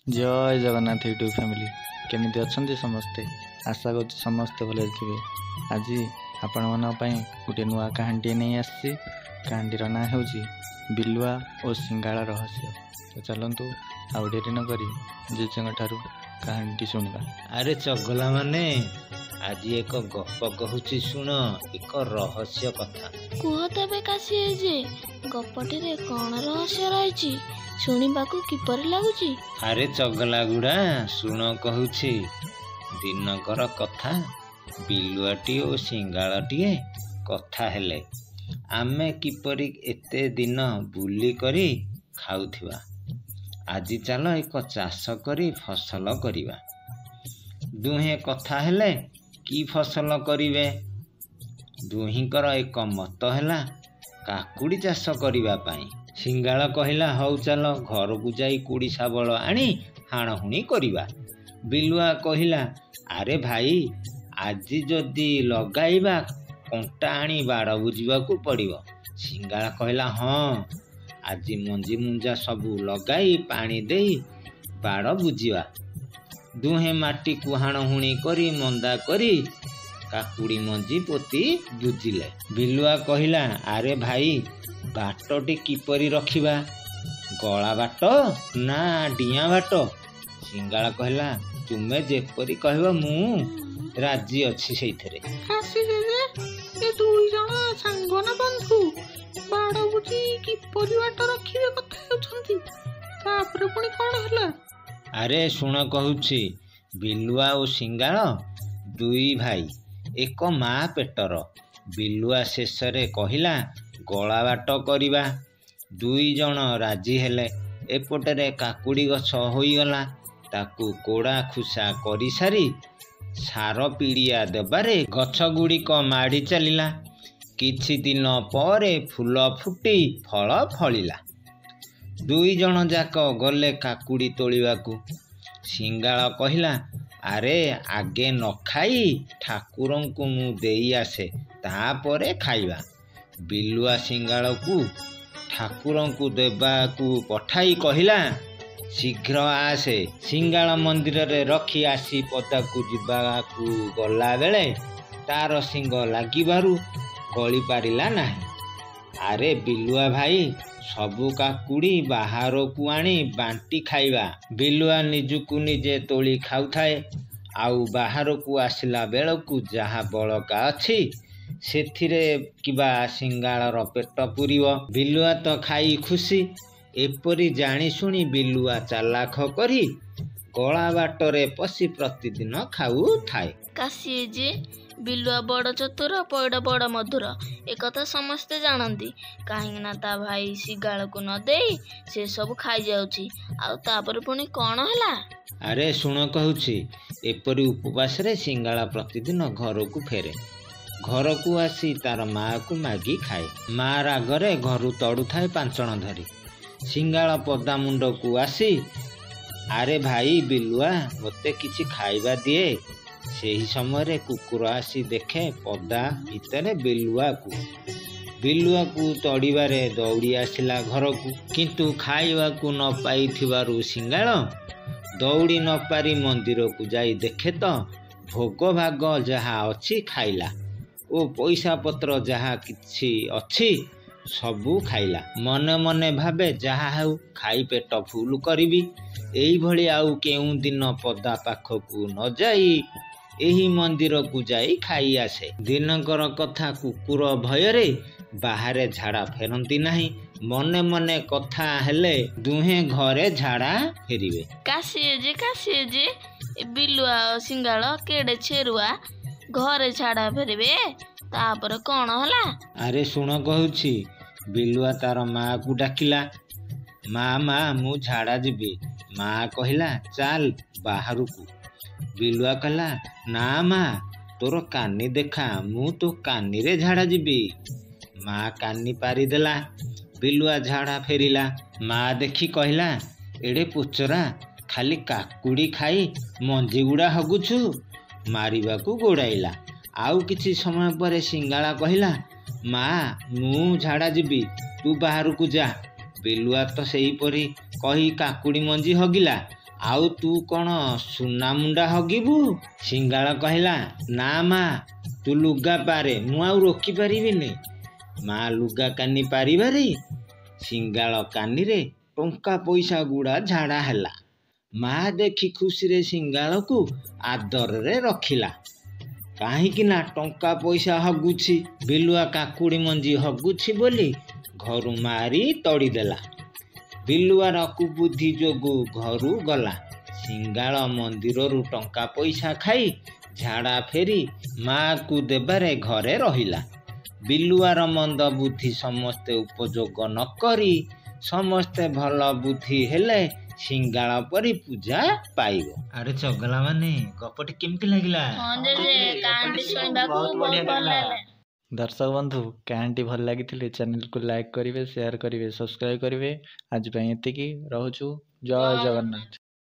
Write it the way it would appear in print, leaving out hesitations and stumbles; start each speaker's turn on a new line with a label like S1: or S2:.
S1: जय Jagannath YouTube family केमिति अच्छंती समस्ते आशा कर समस्ते भले थे। आज आपण मन गोटे नुआ कहानी नहीं आसी। कहानीर ना हूँ बिलुआ और सिंगाला रहस्य। तो चलतु आउ डेरी न करी जेजेंग ठारू कहानी शुणा।
S2: अरे चगला माने आज एक गप कहूची शुण एक रहस्य कथा
S3: कुह तबे काशी जे गपटे कौन रहस्य रही शुणिबाकू किपर लगुची।
S2: अरे चगला गुड़ा शुण कहूची दिनकर कथा बिलुआटी और सिंगालटीए कथा हेले आमे किपरि एते दिन बुली करी खाउथिबा। आज चल एक चाष करी फसल करिबा। दुहे कथा हेले की फसल करिवे। दुहींकर एक मत हैला काकुड़ी चाष करिबा पाई। सिंगाल कहिला हौ चल घर को जाई कुड़ी शाबल आनी हाणहुणी करिबा। बिलुआ कहिला अरे भाई आज जदि लगाइबा कंटा आनी बाड़ बुझिबा को पड़िबो। सिंगाला कहिला हाँ आज मंजी मुंजा सबू लगाई पानी देई बाड़ बुझिबा। दुहे माटी को हाणहुणी करी मंदा करी काकुड़ी मंजी पोती बुझिले। बिलुआ कहिला अरे भाई बाटटी किपरि रखिबा गला बाट ना डिया बाट। सिंगाला कहिला तुमे जेपरि कहबो मु राजी अछि सेइथरे।
S4: काशी ए दुई जण सांग ना बंधु बाड़ बुझी किपरि बाट रखिबे कथा हेउछंती। तापर पुणी कोन हला।
S2: अरे शुण कहूची बिलुआ और सिंगाल दुई भाई एक माँ पेटर। बिलुआ शेष कहिला गला बाट करिबा। दुई जण राजी हेले। एपटरे काकुड़ी गछ होईगला ताकू कोड़ा खुसा करी सारी सार पीड़िया देबारे गछ गुड़िक माड़ी चलिला। किछि दिन परे फूल फुटी फल फलिला। दुई जण जाक गले काकुड़ी तोलिबाकू। सिंगाल कहिला अरे आगे न खाई ठाकुरंकु मु देई आसे तापरे खाइबा। बिलुआ सिंगाल को ठाकुरंकु देबाकू पठाई कहिला शीघ्र आसे। सिंगाल मंदिर रे रखी आसी पदाकू जिबाकू गला बेले तार सिंग लागिबारु गली पारिला नाही। अरे बिलुआ भाई सबू काकुड़ी बाहर को आनी बांटी खाइबा। बिलुआ निजुकू निजे तोली खाऊ थाए आउ बाहर को आसिला बेलकू जहा बड़का अच्छी सेथिरे किबा सिंगालर पेट पुरिबो। बिलुआ तो खाई खुशी। एपरी जानी शुणी बिलुआ चालाख करी गला बाटरे पशि प्रतिदिन खाऊ थाए।
S3: काशी जे बिलुआ बड़ चतुर पैड़ बड़ मधुर एक समस्ते जानती। कहीं ना ता भाई सिंगाल को न देई से सब खाई जाउची। आउ तापर पुणी कौन हला।
S2: अरे शुण कहूची एपरी उपवास रे सिंगाला प्रतिदिन घर को फेरे। घर को आसी तार माँ को मागी खाए। माँ रागरे घरु तड़ू थाए पांचण धरी। सिंगाला पदा मुंड को आसी अरे भाई बिलुआ मते किछि खाइबा दिए। सेही समय कुकुर आसी देखे पदा भितर बिलुआ को तड़ीबारे दौड़ी आसिला घर को। किंतु खाइबा को न पाई सिंगाल दौड़ी न पारी मंदिर को जाई देखे तो भोग भाग जहा अच्छी खाइला ओ पैसा पत्र जहा किछि अच्छी सबू खाइला। मने मने भावे जहा हेउ खाई पेट फुल करिबी। एई भली आउ केउ दिन पदा पाखकू न जाई एही मंदिर को जाई खाई आसे। दिनकर कथा कुकुर भयरे बाहरे झाड़ा फेरंती नहीं। मने मने कथा हेले दुहे घरे झाड़ा फेरिबे।
S3: काशी जे बिलुआ सिंगाल केड़े छेरुआ घरे झाड़ा फेरिबे तापर कौन हला।
S2: अरे शुण कहूची बिलुआ तार माँ को डाकिला माँ माँ मु झाड़ा जीबी। माँ कहिला चाल बाहर को। बिलुआ कहला ना माँ तोर कानी देखा मु तो कानी रे झाड़ा जीबी। माँ कानी पारी देला। बिलुआ झाड़ा फेरिला। माँ देखी कहिला एड़े पुचरा खाली काकुड़ी खाई मंजी गुड़ा हगुछु मारिबा को गोड़ाइला। आउ किछि समय पर सिंगाला कहिला माँ मु झाड़ा जीबी तू बाहर को जा। बिलुआ तो सेही परी कही काकुड़ी मंजी हगिला ଆଉ ତୁ କ'ଣ ସୁନା ମୁଣ୍ଡା ହଗିବୁ? ସିଙ୍ଗାଳ କହିଲା, ନା ମା, ତୁ ଲୁଗା ପାରେ, ମୁଁ ଆଉ ରୋକିପାରିବିନି। ମା ଲୁଗା କାନି ପାରିବାରେ ସିଙ୍ଗାଳ କାନିରେ ଟଙ୍କା ପଇସା ଗୁଡ଼ା ଝାଡ଼ା ହେଲା। ମା ଦେଖି ଖୁସିରେ ସିଙ୍ଗାଳକୁ ଆଦରରେ ରଖିଲା। କାହିଁକି ନା ଟଙ୍କା ପଇସା ହଗୁଛି, ବିଲୁଆ କାକୁଡ଼ି ମଞ୍ଜି ହଗୁଛି ବୋଲି ଘରୁ ମାରି ତଡ଼ିଦେଲା। ବିଲୁଆର କୁବୁଦ୍ଧି ଯୋଗୁଁ ଘରୁ ଗଲା। ସିଙ୍ଗାଳ ମନ୍ଦିରରୁ ଟଙ୍କା ପଇସା ଖାଇ ଝାଡ଼ା ଫେରି ମାଆକୁ ଦେବାରେ ଘରେ ରହିଲା। ବିଲୁଆର ମନ୍ଦ ବୁଦ୍ଧି ସମସ୍ତେ ଉପଯୋଗ ନ କରି ସମସ୍ତେ ଭଲ ବୁଦ୍ଧି ହେଲେ ସିଙ୍ଗାଳ ପରି ପୂଜା ପାଇବ। ଆରେ ଚଗଲା ମାନେ ଗପଟି କେମିତି ଲାଗିଲା?
S3: ହଁ ଜେଜେ, କାହାଣୀଟି ଶୁଣିବାକୁ ବହୁତ ଭଲ ଲାଗିଲା।
S1: ଦର୍ଶକ ବନ୍ଧୁ, କାହାଣୀଟି ଭଲ ଲାଗିଥିଲେ ଚ୍ୟାନେଲକୁ ଲାଇକ୍ କରିବେ, ସେୟାର କରିବେ, ସବସ୍କ୍ରାଇବ୍ କରିବେ। ଆଜି ପାଇଁ ଏତିକି, ରହୁଛୁ। ଜୟ ଜଗନ୍ନାଥ।